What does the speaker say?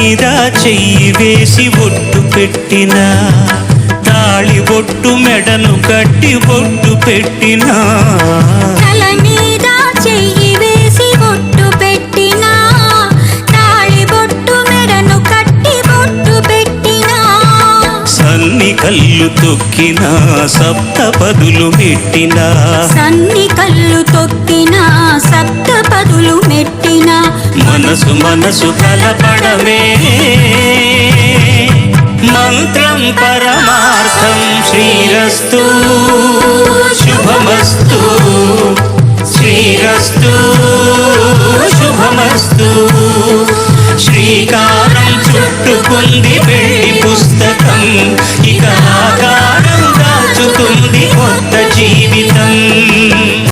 మీద చెయ్యి వేసి బొట్టు పెట్టినా, తాళి బొట్టు మెడను కట్టి బొట్టు పెట్టినా, తల మీద చెయ్యి వేసి బొట్టు పెట్టినా, తాళి బొట్టు మెడను కట్టి బొట్టు పెట్టినా, సన్ని కళ్ళు తొక్కినా సప్తపదులు మెట్టినా, సన్ని కళ్ళు తొక్కినా సప్తపదులు మెట్టినా, మనసు మనసు కలపడమే మంత్రం పరమార్థం. శ్రీరస్తు శుభమస్తు, శ్రీరస్తు శుభమస్తు. శ్రీకారం చుట్టుకుంది